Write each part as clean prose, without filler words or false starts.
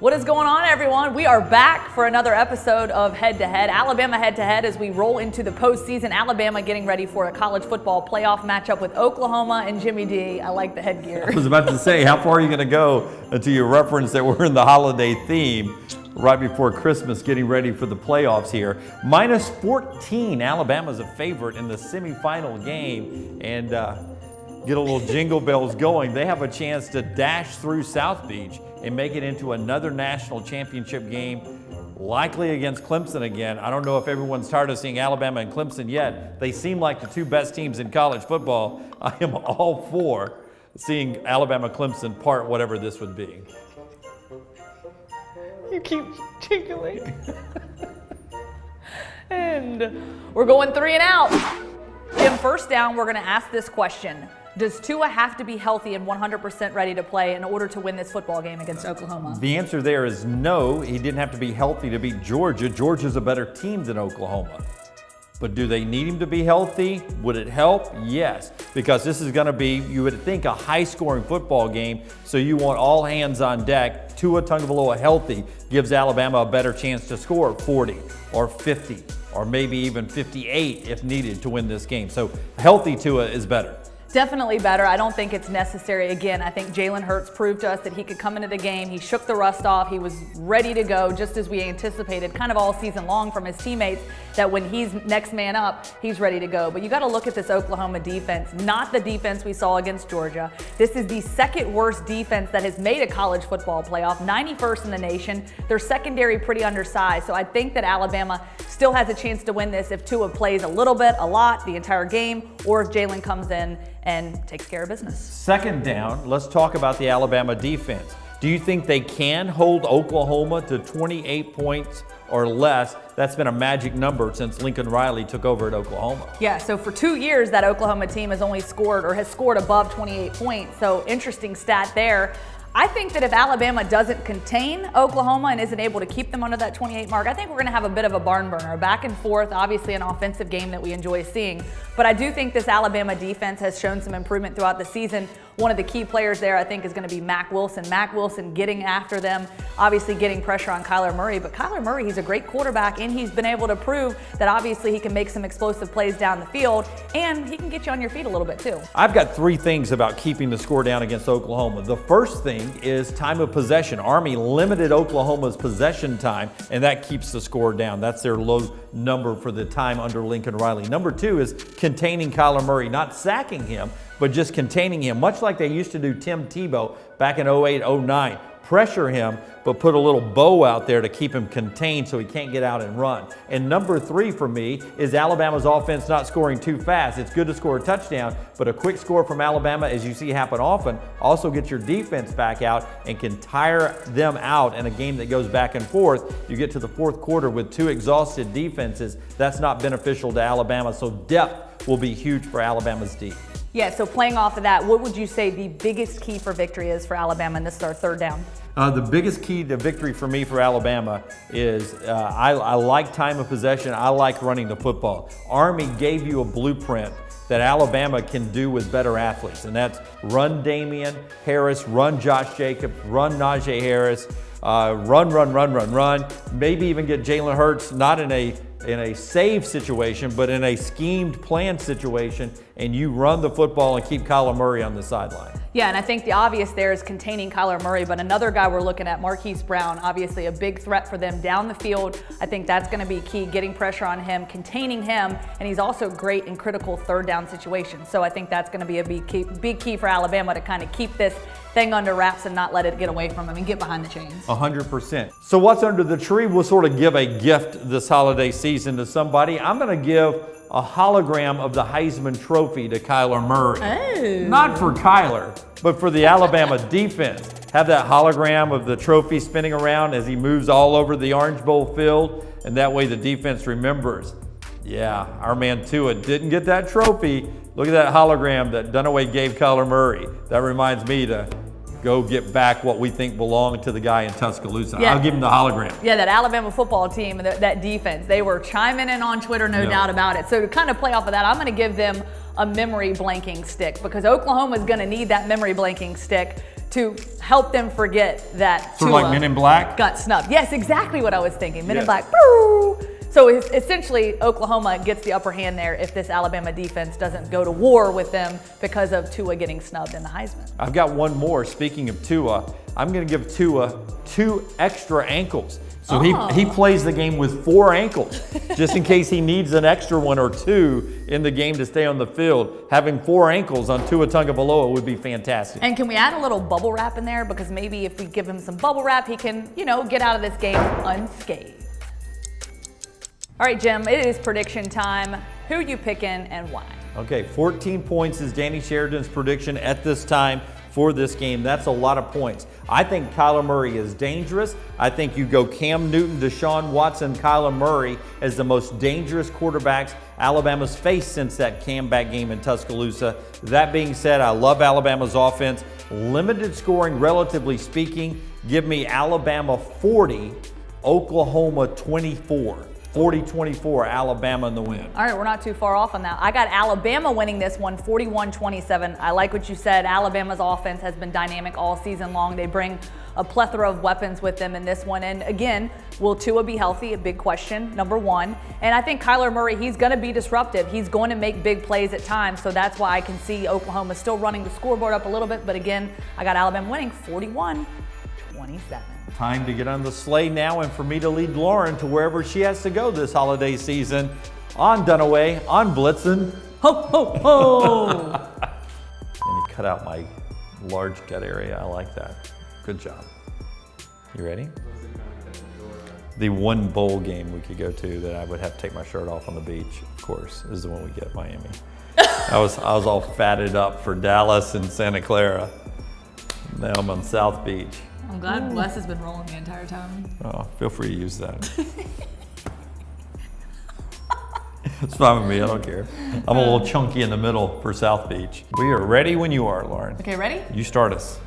What is going on, everyone? We are back for another episode of Head to Head, Alabama Head to Head, as we roll into the postseason. Alabama getting ready for a college football playoff matchup with Oklahoma and Jimmy D. I like the headgear. I was about to say, how far are you going to go until you reference that we're in the holiday theme right before Christmas, getting ready for the playoffs here. Minus 14, Alabama's a favorite in the semifinal game, and get a little jingle bells going. They have a chance to dash through South Beach and make it into another national championship game, likely against Clemson again. I don't know if everyone's tired of seeing Alabama and Clemson yet. They seem like the two best teams in college football. I am all for seeing Alabama-Clemson part whatever this would be. You keep jiggling. And we're going 3 and out. Jim, first down, we're going to ask this question. Does Tua have to be healthy and 100% ready to play in order to win this football game against Oklahoma? The answer there is no. He didn't have to be healthy to beat Georgia. Georgia's a better team than Oklahoma. But do they need him to be healthy? Would it help? Yes, because this is going to be, you would think, a high-scoring football game, so you want all hands on deck. Tua Tagovailoa healthy gives Alabama a better chance to score 40 or 50 or maybe even 58 if needed to win this game. So healthy Tua is better. Definitely better. I don't think it's necessary. Again, I think Jalen Hurts proved to us that he could come into the game. He shook the rust off. He was ready to go, just as we anticipated kind of all season long from his teammates, that when he's next man up, he's ready to go. But you got to look at this Oklahoma defense, not the defense we saw against Georgia. This is the second worst defense that has made a college football playoff, 91st in the nation. Their secondary pretty undersized. So I think that Alabama still has a chance to win this if Tua plays a little bit, a lot, the entire game, or if Jalen comes in and takes care of business. Second down, let's talk about the Alabama defense. Do you think they can hold Oklahoma to 28 points or less? That's been a magic number since Lincoln Riley took over at Oklahoma. Yeah, so for 2 years, that Oklahoma team has only scored or has scored above 28 points. So interesting stat there. I think that if Alabama doesn't contain Oklahoma and isn't able to keep them under that 28 mark, I think we're going to have a bit of a barn burner, back and forth, obviously an offensive game that we enjoy seeing. But I do think this Alabama defense has shown some improvement throughout the season. One of the key players there, I think, is going to be Mack Wilson. Mack Wilson getting after them, obviously getting pressure on Kyler Murray. But Kyler Murray, he's a great quarterback, and he's been able to prove that obviously he can make some explosive plays down the field, and he can get you on your feet a little bit too. I've got 3 things about keeping the score down against Oklahoma. The first thing is time of possession. Army limited Oklahoma's possession time, and that keeps the score down. That's their low number for the time under Lincoln Riley. Number 2 is containing Kyler Murray, not sacking him, but just containing him, much like they used to do Tim Tebow back in 08-09. Pressure him, but put a little bow out there to keep him contained so he can't get out and run. And number 3 for me is Alabama's offense not scoring too fast. It's good to score a touchdown, but a quick score from Alabama, as you see happen often, also gets your defense back out and can tire them out in a game that goes back and forth. You get to the fourth quarter with 2 exhausted defenses. That's not beneficial to Alabama, so depth will be huge for Alabama's D. Yeah, so playing off of that, what would you say the biggest key for victory is for Alabama? And this is our third down. The biggest key to victory for me for Alabama is I like time of possession. I like running the football. Army gave you a blueprint that Alabama can do with better athletes, and that's run Damian Harris, run Josh Jacobs, run Najee Harris, run. Maybe even get Jalen Hurts, not in a save situation, but in a schemed, planned situation, and you run the football and keep Kyler Murray on the sideline. Yeah, and I think the obvious there is containing Kyler Murray, but another guy we're looking at, Marquise Brown, obviously a big threat for them down the field. I think that's going to be key, getting pressure on him, containing him, and he's also great in critical third down situations. So I think that's going to be a big key for Alabama to kind of keep this thing under wraps and not let it get away from him and get behind the chains. 100%. So what's under the tree? We'll sort of give a gift this holiday season to somebody. I'm going to give a hologram of the Heisman Trophy to Kyler Murray. Oh. Not for Kyler, but for the Alabama defense. Have that hologram of the trophy spinning around as he moves all over the Orange Bowl field, and that way the defense remembers, yeah, our man Tua didn't get that trophy. Look at that hologram that Dunaway gave Kyler Murray. That reminds me to go get back what we think belonged to the guy in Tuscaloosa. Yeah. I'll give him the hologram. Yeah, that Alabama football team, that defense, they were chiming in on Twitter, no doubt about it. So to kind of play off of that, I'm going to give them a memory blanking stick, because Oklahoma is going to need that memory blanking stick to help them forget that Sort of like Men in Black? got snubbed. Yes, exactly what I was thinking. Men in Yes. Black. Boo! So essentially, Oklahoma gets the upper hand there if this Alabama defense doesn't go to war with them because of Tua getting snubbed in the Heisman. I've got one more. Speaking of Tua, I'm going to give Tua 2 extra ankles. So he plays the game with 4 ankles, just in case he needs an extra 1 or 2 in the game to stay on the field. Having 4 ankles on Tua Tagovailoa would be fantastic. And can we add a little bubble wrap in there? Because maybe if we give him some bubble wrap, he can, get out of this game unscathed. All right, Jim, it is prediction time. Who are you picking and why? Okay, 14 points is Danny Sheridan's prediction at this time for this game. That's a lot of points. I think Kyler Murray is dangerous. I think you go Cam Newton, Deshaun Watson, Kyler Murray as the most dangerous quarterbacks Alabama's faced since that comeback game in Tuscaloosa. That being said, I love Alabama's offense. Limited scoring, relatively speaking. Give me Alabama 40, Oklahoma 24. 40-24, Alabama in the win. All right, we're not too far off on that. I got Alabama winning this one, 41-27. I like what you said. Alabama's offense has been dynamic all season long. They bring a plethora of weapons with them in this one. And again, will Tua be healthy? A big question, number one. And I think Kyler Murray, he's going to be disruptive. He's going to make big plays at times. So that's why I can see Oklahoma still running the scoreboard up a little bit. But again, I got Alabama winning 41-27. Time to get on the sleigh now and for me to lead Lauren to wherever she has to go this holiday season on Dunaway, on Blitzen. Ho, ho, ho! And you cut out my large gut area. I like that. Good job. You ready? The one bowl game we could go to that I would have to take my shirt off on the beach, of course, is the one we get at Miami. I was all fatted up for Dallas and Santa Clara. Now I'm on South Beach. I'm glad Wes has been rolling the entire time. Oh, feel free to use that. It's fine with me, I don't care. I'm a little chunky in the middle for South Beach. We are ready when you are, Lauren. Okay, ready? You start us.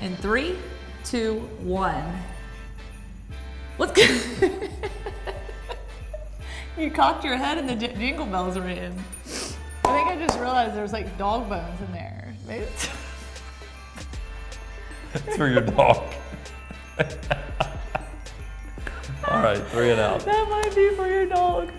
In 3, 2, 1. Let's go. You cocked your head and the jingle bells were in. I think I just realized there's like dog bones in there. Maybe it's It's for your dog. All right, 3 and out. That might be for your dog.